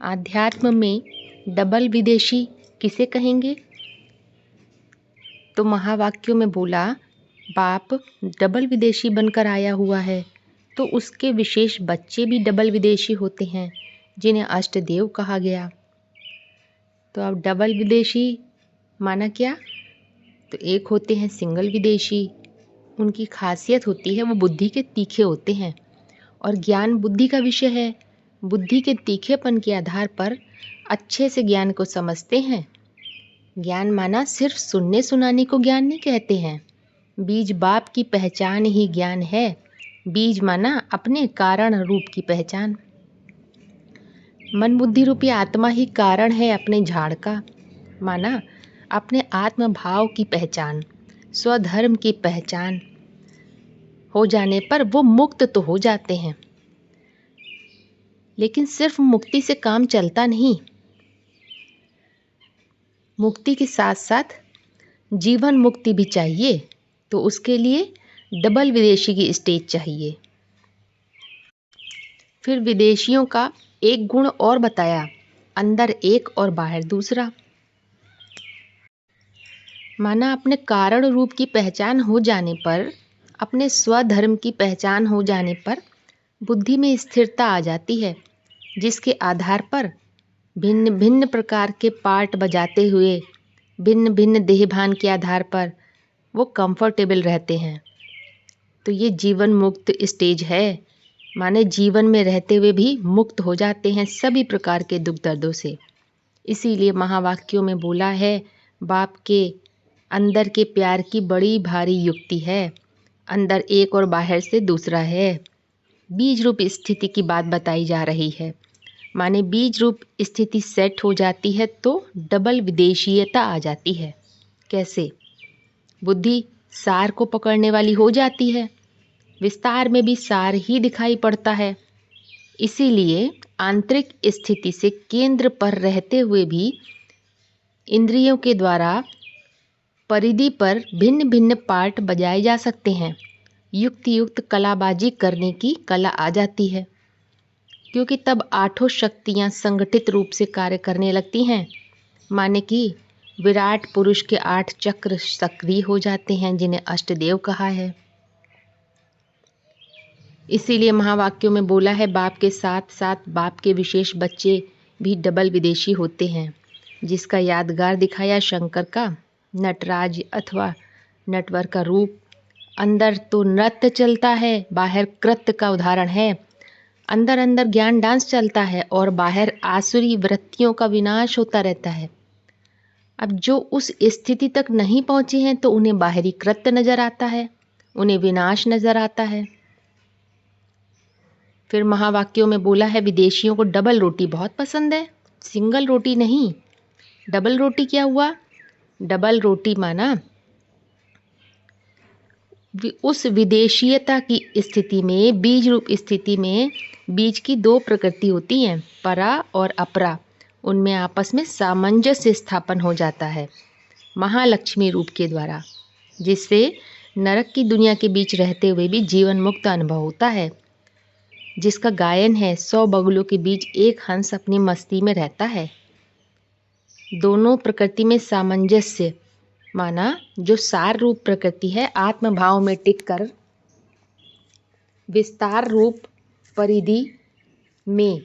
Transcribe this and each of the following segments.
आध्यात्म में डबल विदेशी किसे कहेंगे? तो महावाक्यों में बोला, बाप डबल विदेशी बनकर आया हुआ है तो उसके विशेष बच्चे भी डबल विदेशी होते हैं, जिन्हें अष्टदेव कहा गया। तो अब डबल विदेशी माना क्या? तो एक होते हैं सिंगल विदेशी। उनकी खासियत होती है वो बुद्धि के तीखे होते हैं और ज्ञान बुद्धि का विषय है। बुद्धि के तीखेपन के आधार पर अच्छे से ज्ञान को समझते हैं। ज्ञान माना सिर्फ सुनने सुनाने को ज्ञान नहीं कहते हैं। बीज बाप की पहचान ही ज्ञान है। बीज माना अपने कारण रूप की पहचान। मन बुद्धि रूपी आत्मा ही कारण है अपने झाड़ का। माना अपने आत्म भाव की पहचान, स्वधर्म की पहचान हो जाने पर वो मुक्त तो हो जाते हैं, लेकिन सिर्फ मुक्ति से काम चलता नहीं। मुक्ति के साथ साथ जीवन मुक्ति भी चाहिए, तो उसके लिए डबल विदेशी की स्टेज चाहिए। फिर विदेशियों का एक गुण और बताया, अंदर एक और बाहर दूसरा। माना अपने कारण रूप की पहचान हो जाने पर, अपने स्वधर्म की पहचान हो जाने पर बुद्धि में स्थिरता आ जाती है, जिसके आधार पर भिन्न भिन्न प्रकार के पार्ट बजाते हुए भिन्न भिन्न देहभान के आधार पर वो कंफर्टेबल रहते हैं। तो ये जीवन मुक्त स्टेज है। माने जीवन में रहते हुए भी मुक्त हो जाते हैं सभी प्रकार के दुख दर्दों से। इसीलिए महावाक्यों में बोला है, बाप के अंदर के प्यार की बड़ी भारी युक्ति है, अंदर एक और बाहर से दूसरा है। बीज रूप स्थिति की बात बताई जा रही है। माने बीज रूप स्थिति सेट हो जाती है तो डबल विदेशीयता आ जाती है। कैसे? बुद्धि सार को पकड़ने वाली हो जाती है, विस्तार में भी सार ही दिखाई पड़ता है। इसीलिए आंतरिक स्थिति से केंद्र पर रहते हुए भी इंद्रियों के द्वारा परिधि पर भिन्न भिन्न पार्ट बजाए जा सकते हैं। युक्त युक्त कलाबाजी करने की कला आ जाती है, क्योंकि तब आठों शक्तियां संगठित रूप से कार्य करने लगती हैं। माने कि विराट पुरुष के 8 चक्र सक्रिय हो जाते हैं, जिन्हें अष्टदेव कहा है। इसीलिए महावाक्यों में बोला है, बाप के साथ साथ बाप के विशेष बच्चे भी डबल विदेशी होते हैं, जिसका यादगार दिखाया शंकर का नटराज अथवा नटवर का रूप। अंदर तो नृत्य चलता है, बाहर कृत्य का उदाहरण है। अंदर अंदर ज्ञान डांस चलता है और बाहर आसुरी वृत्तियों का विनाश होता रहता है। अब जो उस स्थिति तक नहीं पहुंचे हैं तो उन्हें बाहरी कृत्य नजर आता है, उन्हें विनाश नजर आता है। फिर महावाक्यों में बोला है, विदेशियों को डबल रोटी बहुत पसंद है, सिंगल रोटी नहीं। डबल रोटी क्या हुआ? डबल रोटी माना उस विदेशीयता की स्थिति में, बीज रूप स्थिति में बीज की 2 प्रकृति होती हैं, परा और अपरा। उनमें आपस में सामंजस्य स्थापन हो जाता है महालक्ष्मी रूप के द्वारा, जिससे नरक की दुनिया के बीच रहते हुए भी जीवन मुक्त अनुभव होता है। जिसका गायन है, 100 बगुलों के बीच एक हंस अपनी मस्ती में रहता है। दोनों प्रकृति में सामंजस्य माना जो सार रूप प्रकृति है, आत्म भाव में टिककर विस्तार रूप परिधि में,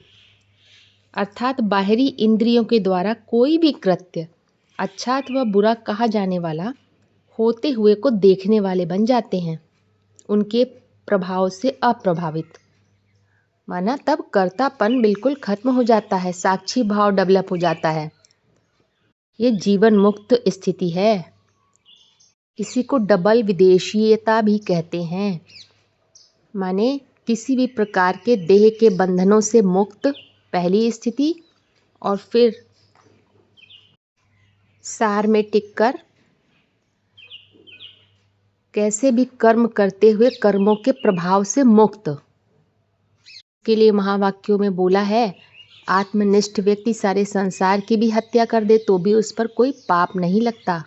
अर्थात बाहरी इंद्रियों के द्वारा कोई भी कृत्य अच्छा अथवा बुरा कहा जाने वाला होते हुए को देखने वाले बन जाते हैं, उनके प्रभाव से अप्रभावित। माना तब कर्तापन बिल्कुल खत्म हो जाता है, साक्षी भाव डेवलप हो जाता है। ये जीवन मुक्त स्थिति है। इसी को डबल विदेशीयता भी कहते हैं। माने किसी भी प्रकार के देह के बंधनों से मुक्त पहली स्थिति, और फिर सार में टिककर कैसे भी कर्म करते हुए कर्मों के प्रभाव से मुक्त। के लिए महावाक्यों में बोला है, आत्मनिष्ठ व्यक्ति सारे संसार की भी हत्या कर दे तो भी उस पर कोई पाप नहीं लगता।